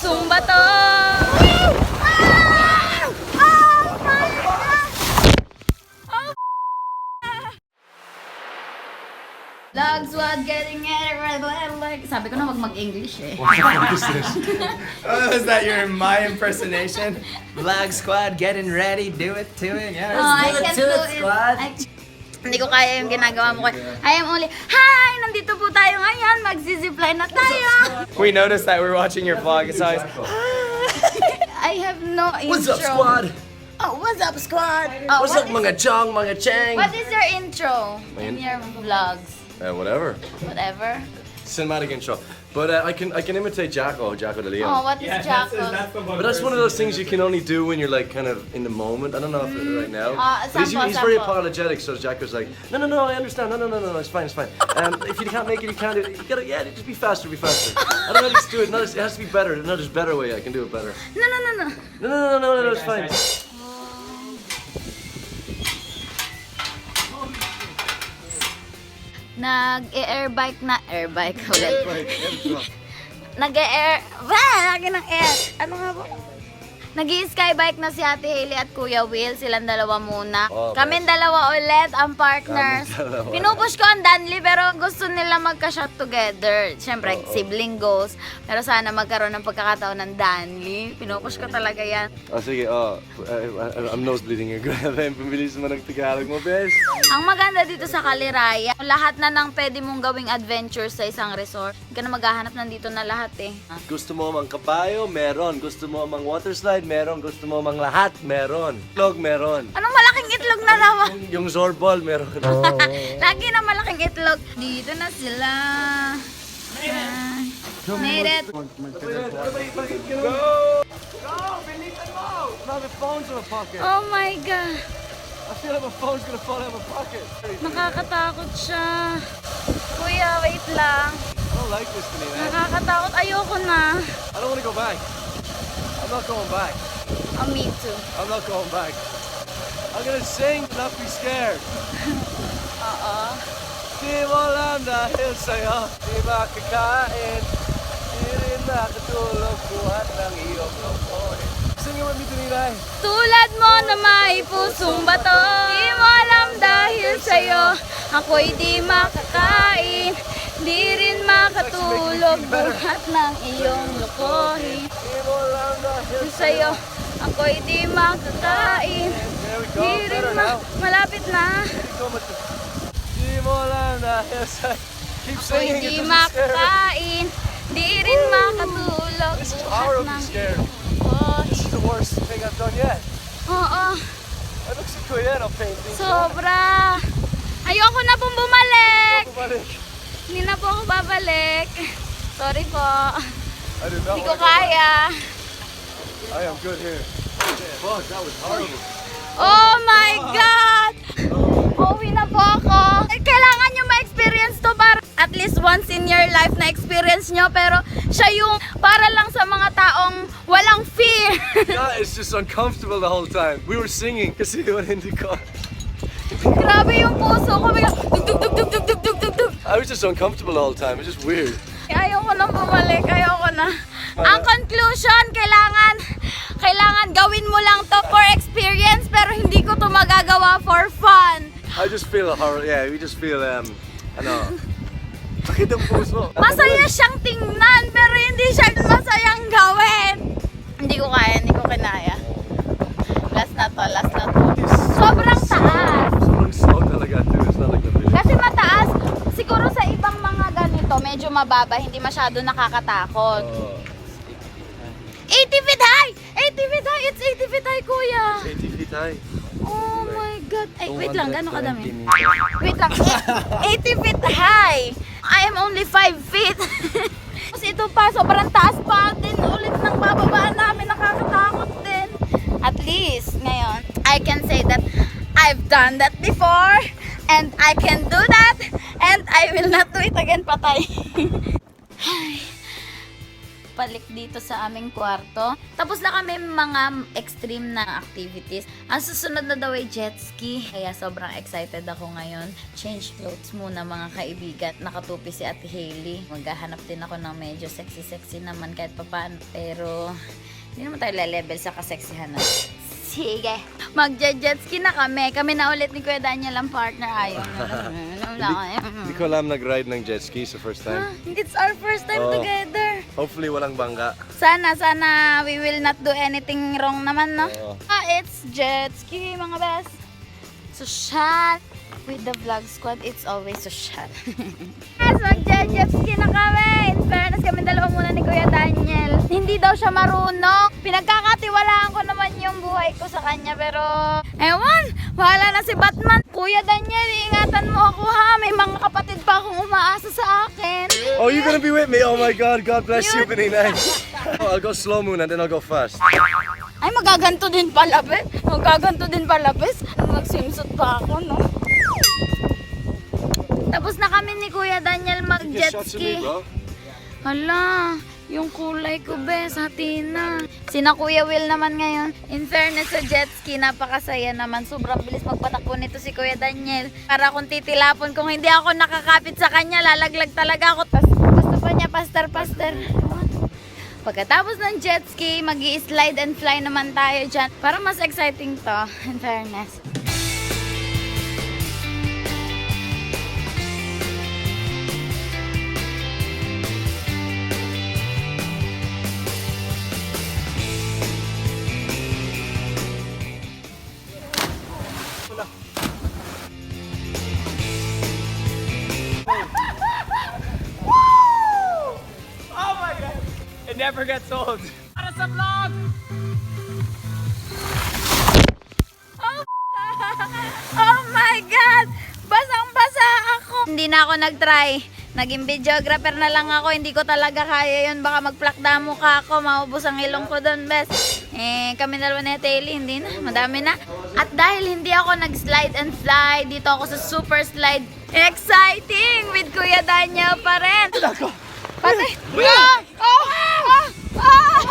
pusong bato. Vlog squad getting it. Sabi ko na wag mag-English eh. Oh, is that my impersonation? Vlog squad getting ready, do it to it. Yeah, I let's can't do do it, it. squad. Hindi ko kaya yung ginagawa mo. I am only, hi! Nandito po tayo ngayon. Magzi-zipline na tayo. We noticed that we're watching your vlog. It's always, I have no intro. what's up, squad? Oh, what's up, squad? Oh, What's up, mga chong, mga chang? What is your intro in your vlogs? Whatever. Whatever. Cinematic intro. But I can imitate Jacko de Leon. Oh, what is Jaco? But that's one of those things you can only do when you're like kind of in the moment. I don't know if right now. But he's very sample. apologetic, so Jacko's like, no, I understand. No, it's fine. If you can't make it, you can't do it. You gotta, just be faster. I don't know how to do it. No, it has to be better. No, there's a better way I can do it better. No, it's fine. Nag-airbike na, airbike ulit. Nag-air, lagi ng air. Ano nga ba? Nag-skybike na si Ate Hailey at Kuya Will, silang dalawa muna. Oh, Kaming dalawa ulit, ang partners. Kaming dalawa. Pinupush ko ang Danley pero gusto nila magka-shot together. Siyempre, sibling goals. Pero sana magkaroon ng pagkakataon ng Danley. Pinupush ko talaga yan. Oh, sige, I'm nosebleeding here. Grabe, pabilis mo ng Tagalog mo, bes. Ang maganda dito sa Kaliraya, lahat na ng pwede mong gawing adventures sa isang resort. Hindi ka na maghahanap, nandito na lahat eh. Gusto mo mang kabayo? Meron. Gusto mo mang water slide? Meron. Gusto mo mang lahat? Meron. Itlog? Meron. Anong malaking itlog na raw? Yung zorball? Meron. Lagi na malaking itlog. Dito na sila. Made it. Go! Bilisan mo! Now the phone's in my pocket. Oh my God. I feel like my phone's gonna fall out of my pocket. Nakakatakot siya. Kuya, wait lang. I don't like this, Danina. Nakakatakot. Ayoko na. I don't want to go back. I'm not going back. Oh, me too. I'm not going back. I'm gonna sing, not be scared. Oo. Di mo alam dahil sa'yo, di makakain. Di rin nakatulog buhat ng iyong lupoy. Sing it with me, Danina. Tulad mo na may pusong bato, di mo alam dahil sa'yo, ako'y di makakain, di rin makatulog buhat ng iyong lukohin. Di mo alam dahil Sa'yo, ako'y di makakain, di rin malapit na. Di mo alam dahil sa'yo. Keep Ako'y singing, di it doesn't scare me. makakain, di rin makatulog This is buhat horribly ng scared. lukohin. This is the worst thing I've done yet. Oo, I look so kuya no painting. sobra. Ayoko na pong bumalik. Bumalik. Hindi na po ako babalik. Sorry po. I did not Hindi ko want to go back. kaya. I am good here. Fuck, that was horrible. Oh my God! Uwi na po ako. Kailangan nyo ma-experience to para at least once in your life na experience nyo. Pero siya yung para lang sa mga taong walang fear. God, it's just uncomfortable the whole time. We were singing kasi we went in the car. Grabe yung puso ko. Bigla, dug, dug, dug, dug, dug, dug, dug, dug. I was just uncomfortable the whole time. It's just weird. Ayoko na bumalik. Ayoko na. Ang conclusion, kailangan gawin mo lang to for experience pero hindi ko to magagawa for fun. I just feel horror. Yeah, we just feel ano. Bakit ang puso? Masaya siyang tingnan pero hindi siya masayang gawin. Hindi ko kaya, hindi ko kinaya. Last na to. Sobrang taas. Sobrang slow talaga too. It's not like the video. Kasi mataas, siguro sa ibang mga ganito, medyo mababa, hindi masyado nakakatakot. 80 feet high! 80 feet high! It's 80 feet high, kuya! 80 feet high. Oh my God! Ay, wait lang, gano'ng kadami? 220 meters. Wait lang, 80 feet high! I am only 5 feet! Tapos ito pa, sobrang taas pa din ulit ng bababaan namin, nakakatakot din. At least, ngayon, I can say that I've done that before, and I can do that, and I will not do it again, patay. palik dito sa aming kwarto. Tapos na kami mga extreme na activities. Ang susunod na daw ay jet ski. Kaya sobrang excited ako ngayon. Change clothes muna mga kaibigan. Nakatupi si Ate Hailey. Maghahanap din ako ng medyo sexy-sexy naman kahit papaano. Pero hindi naman tayo level sa kaseksihan na. Sige, magja-jet ski na kami. Kami na ulit ni Kuya Daniel ang partner. Ayaw na. Hindi ko alam nag-ride ng jet ski sa first time. It's our first time Oh. together. Hopefully walang bangga. Sana we will not do anything wrong naman, no? Oo. It's jet ski, mga best. Social. With the vlog squad, it's always social. Yes, mag-jet ski na kami. In fairness, kami dalawa muna ni Kuya Daniel. Hindi daw siya marunong. Pinagkakatiwalaan ko naman yung buhay ko sa kanya. Pero, ewan, wala na si Batman. Kuya Daniel, ingatan mo ako ha. May mga kapatid pa akong umaasa sa akin. Oh, you're gonna be with me? Oh my God, God bless you, Benina. Oh, I'll go slow moon and then I'll go fast. Ay, magaganto din pala, be. Magaganto din pala, bes. Mag-swimsuit pa ako, no? Tapos na kami ni Kuya Daniel mag-jet ski. Hala, yung kulay ko, bes, hati na. Sina Kuya Will naman ngayon. In fairness sa jet ski, napakasaya naman. Sobrang bilis magpatakbo nito si Kuya Daniel. Para kung titilapon, kung hindi ako nakakapit sa kanya, lalaglag talaga ako. Tapos gusto pa niya, pastor. Pagkatapos ng jet ski, mag-i-slide and fly naman tayo dyan. Para mas exciting to, in fairness. It never gets old. Para sa vlog! Oh my God! Basang-basa ako! Hindi na ako nag-try. Naging videographer na lang ako. Hindi ko talaga kaya yun. Baka mag-plakda mukha ako. Maubos ang ilong ko doon, best. Kami dalawa ni Taylor, hindi na. Madami na. At dahil hindi ako nag-slide and fly, dito ako sa super slide. Exciting! With Kuya Daniel pa rin. Patay! Ah! Oh! Ah! Ah!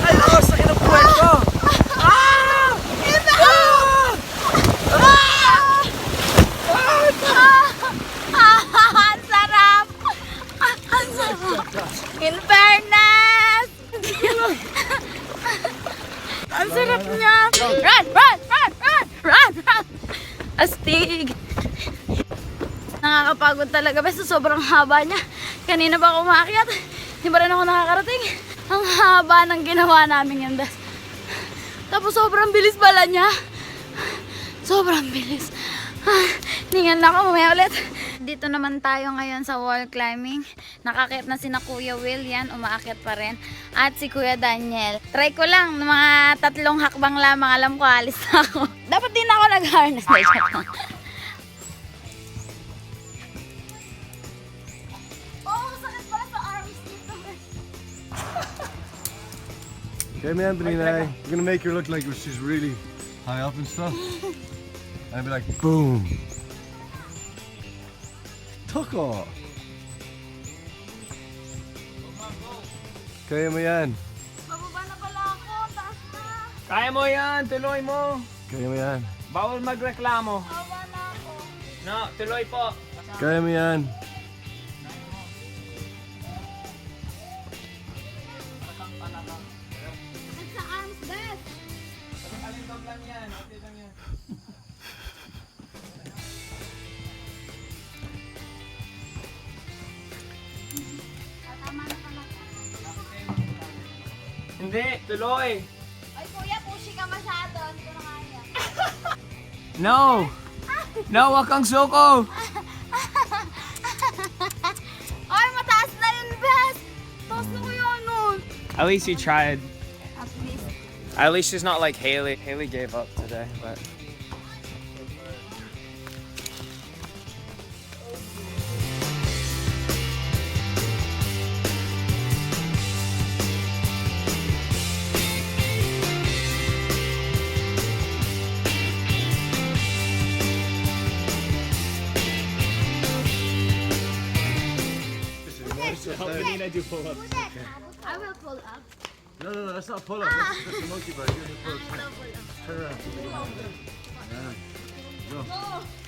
Ay, ako, sakit ang puwet ko! Ang sarap! Ang sarap! In fairness! Ang sarap niya! Run! Astig! Nakakapagod talaga. Basta sobrang haba niya. Kanina pa ako umakyat. Hindi pa rin ako nakakarating. Ang haba ng ginawa namin yan, bes. Tapos sobrang bilis pala niya. Sobrang bilis. Ningan na ako, mamaya ulit. Dito naman tayo ngayon sa wall climbing. Nakakit na sina Kuya Will, yan, umaakyat pa rin. At si Kuya Daniel. Try ko lang, mga 3 hakbang lamang, alam ko, alis na ako. Dapat din ako nag-harness. Oh, sakit pala sa arms dito. Okay, man, Benina. I'm gonna make her look like she's really high up and stuff. And I'll be like, boom. Toko. Kaya mo yan. Bababa na pala ako, taas na. Kaya mo yan, tuloy mo. Kaya mo yan. Bawal magreklamo. Bababa na ako. No, tuloy po. Kaya mo yan. Sa arms, bes. Alindog lang yan, okay lang yan. Tama na pala. Hindi, tuloy. Ay, kuya, pushy ka masyado. Hindi ko na kaya. No! No, wag kang suko! Ay, mataas na yun, bes. Taas na kuya, ano? At least you tried. At least. At least she's not like Haley. Haley gave up today, but... pull up. I will pull up. No, no, no, that's not pull up. That's a monkey bar. You have to pull up. I will pull up. Turn around. Yeah. Go.